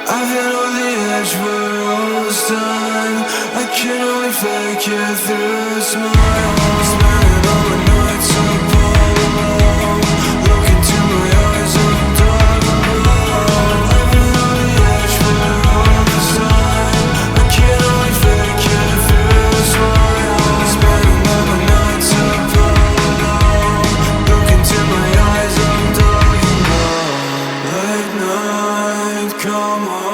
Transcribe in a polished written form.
I've hit on the edge where all this time I can only fake it through a smile. Spending all my nights up all alone. Look into my eyes, I'm dark alone. I've hit on the edge where all this time I can only fake it through a smile. Spending all my nights up all alone. Look into my eyes, I'm dark alone. Late night, come on.